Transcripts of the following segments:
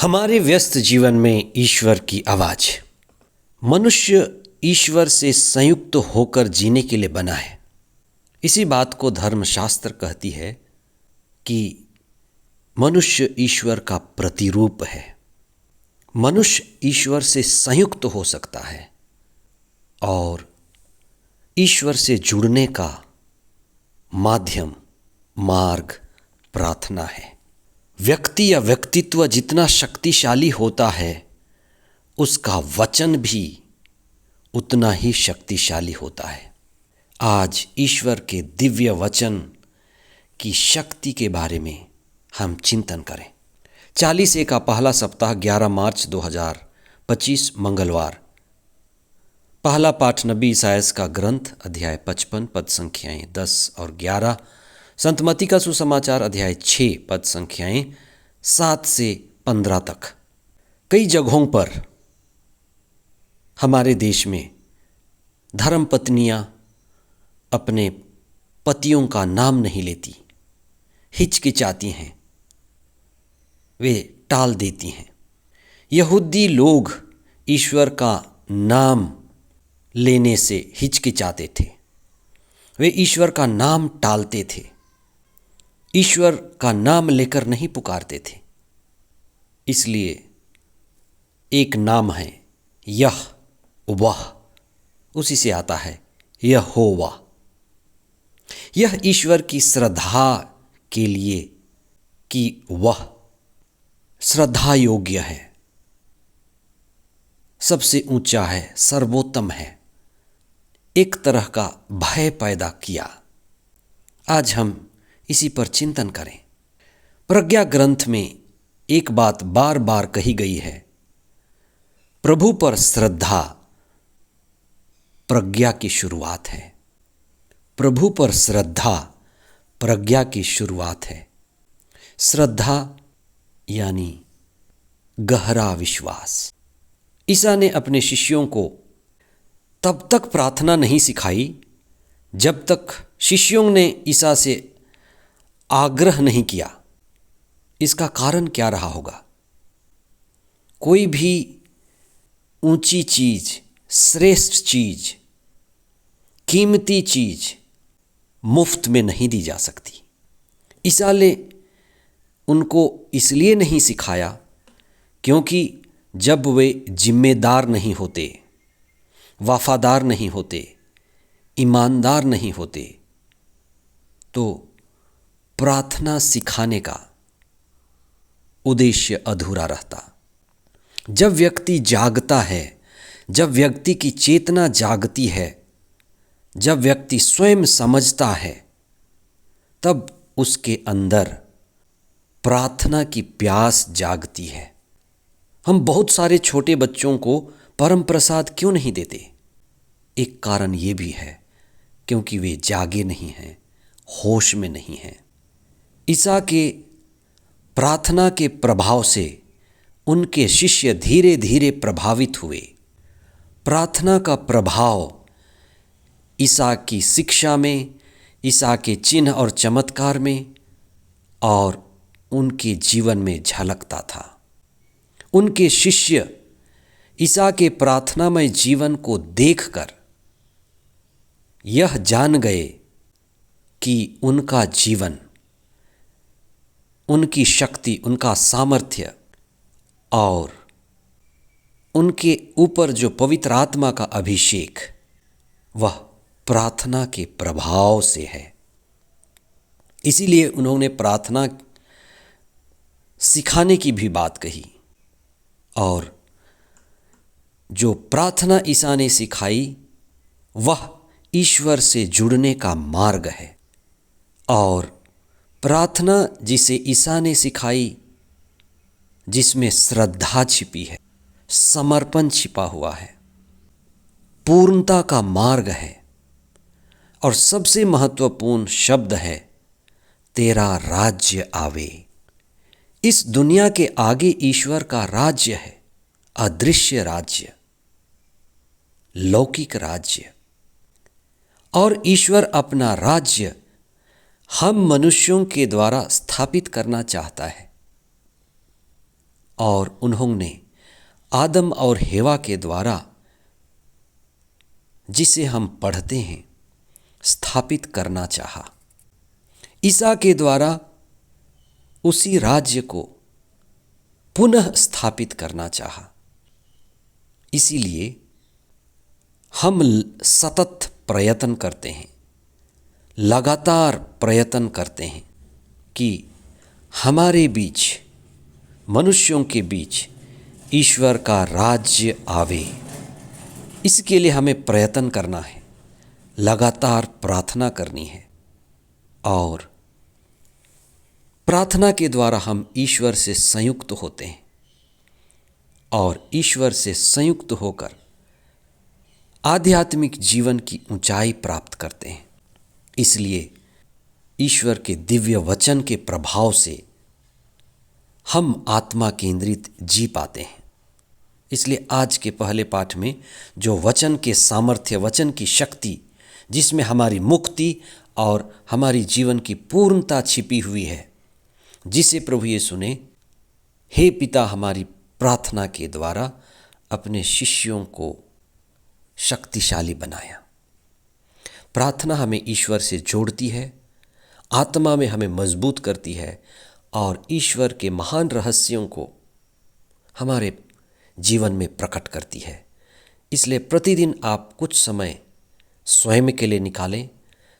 हमारे व्यस्त जीवन में ईश्वर की आवाज। मनुष्य ईश्वर से संयुक्त होकर जीने के लिए बना है। इसी बात को धर्मशास्त्र कहती है कि मनुष्य ईश्वर का प्रतिरूप है। मनुष्य ईश्वर से संयुक्त हो सकता है और ईश्वर से जुड़ने का माध्यम मार्ग प्रार्थना है। व्यक्ति या व्यक्तित्व जितना शक्तिशाली होता है उसका वचन भी उतना ही शक्तिशाली होता है। आज ईश्वर के दिव्य वचन की शक्ति के बारे में हम चिंतन करें। 40A का पहला सप्ताह 11 मार्च 2025 मंगलवार। पहला पाठ नबी इसायास का ग्रंथ अध्याय 55 पद संख्याएं 10 और 11, संत मत्ती का सुसमाचार अध्याय 6 पद संख्याएं 7 से 15 तक। कई जगहों पर हमारे देश में धर्मपत्नियां अपने पतियों का नाम नहीं लेती, हिचकिचाती हैं, वे टाल देती हैं। यहूदी लोग ईश्वर का नाम लेने से हिचकिचाते थे, वे ईश्वर का नाम टालते थे, ईश्वर का नाम लेकर नहीं पुकारते थे। इसलिए एक नाम है यह-वह, उसी से आता है यहोवा। यह ईश्वर की श्रद्धा के लिए कि वह श्रद्धा योग्य है, सबसे ऊंचा है, सर्वोत्तम है, एक तरह का भय पैदा किया। आज हम इसी पर चिंतन करें। प्रज्ञा ग्रंथ में एक बात बार बार कही गई है, प्रभु पर श्रद्धा प्रज्ञा की शुरुआत है। प्रभु पर श्रद्धा प्रज्ञा की शुरुआत है। श्रद्धा यानी गहरा विश्वास। ईसा ने अपने शिष्यों को तब तक प्रार्थना नहीं सिखाई जब तक शिष्यों ने ईसा से आग्रह नहीं किया। इसका कारण क्या रहा होगा? कोई भी ऊंची चीज, श्रेष्ठ चीज, कीमती चीज मुफ्त में नहीं दी जा सकती। ईसा ने उनको इसलिए नहीं सिखाया क्योंकि जब वे जिम्मेदार नहीं होते, वफादार नहीं होते, ईमानदार नहीं होते, तो प्रार्थना सिखाने का उद्देश्य अधूरा रहता। जब व्यक्ति जागता है, जब व्यक्ति की चेतना जागती है, जब व्यक्ति स्वयं समझता है, तब उसके अंदर प्रार्थना की प्यास जागती है। हम बहुत सारे छोटे बच्चों को परम प्रसाद क्यों नहीं देते? एक कारण ये भी है क्योंकि वे जागे नहीं हैं, होश में नहीं हैं। ईसा के प्रार्थना के प्रभाव से उनके शिष्य धीरे धीरे प्रभावित हुए। प्रार्थना का प्रभाव ईसा की शिक्षा में, ईसा के चिन्ह और चमत्कार में और उनके जीवन में झलकता था। उनके शिष्य ईसा के प्रार्थनामय जीवन को देखकर यह जान गए कि उनका जीवन, उनकी शक्ति, उनका सामर्थ्य और उनके ऊपर जो पवित्र आत्मा का अभिषेक वह प्रार्थना के प्रभाव से है। इसीलिए उन्होंने प्रार्थना सिखाने की भी बात कही। और जो प्रार्थना ईसा ने सिखाई वह ईश्वर से जुड़ने का मार्ग है। और प्रार्थना जिसे ईसा ने सिखाई, जिसमें श्रद्धा छिपी है, समर्पण छिपा हुआ है, पूर्णता का मार्ग है, और सबसे महत्वपूर्ण शब्द है तेरा राज्य आवे। इस दुनिया के आगे ईश्वर का राज्य है, अदृश्य राज्य, लौकिक राज्य। और ईश्वर अपना राज्य हम मनुष्यों के द्वारा स्थापित करना चाहता है। और उन्होंने आदम और हेवा के द्वारा जिसे हम पढ़ते हैं स्थापित करना चाहा। ईसा के द्वारा उसी राज्य को पुनः स्थापित करना चाहा। इसीलिए हम सतत प्रयत्न करते हैं, लगातार प्रयत्न करते हैं कि हमारे बीच, मनुष्यों के बीच ईश्वर का राज्य आवे। इसके लिए हमें प्रयत्न करना है, लगातार प्रार्थना करनी है और प्रार्थना के द्वारा हम ईश्वर से संयुक्त होते हैं और ईश्वर से संयुक्त होकर आध्यात्मिक जीवन की ऊंचाई प्राप्त करते हैं। इसलिए ईश्वर के दिव्य वचन के प्रभाव से हम आत्मा केंद्रित जी पाते हैं। इसलिए आज के पहले पाठ में जो वचन के सामर्थ्य, वचन की शक्ति, जिसमें हमारी मुक्ति और हमारी जीवन की पूर्णता छिपी हुई है, जिसे प्रभु यीशु ने हे पिता हमारी प्रार्थना के द्वारा अपने शिष्यों को शक्तिशाली बनाया। प्रार्थना हमें ईश्वर से जोड़ती है, आत्मा में हमें मजबूत करती है और ईश्वर के महान रहस्यों को हमारे जीवन में प्रकट करती है। इसलिए प्रतिदिन आप कुछ समय स्वयं के लिए निकालें,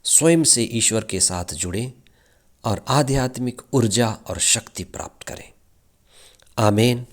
स्वयं से ईश्वर के साथ जुड़ें और आध्यात्मिक ऊर्जा और शक्ति प्राप्त करें। आमीन।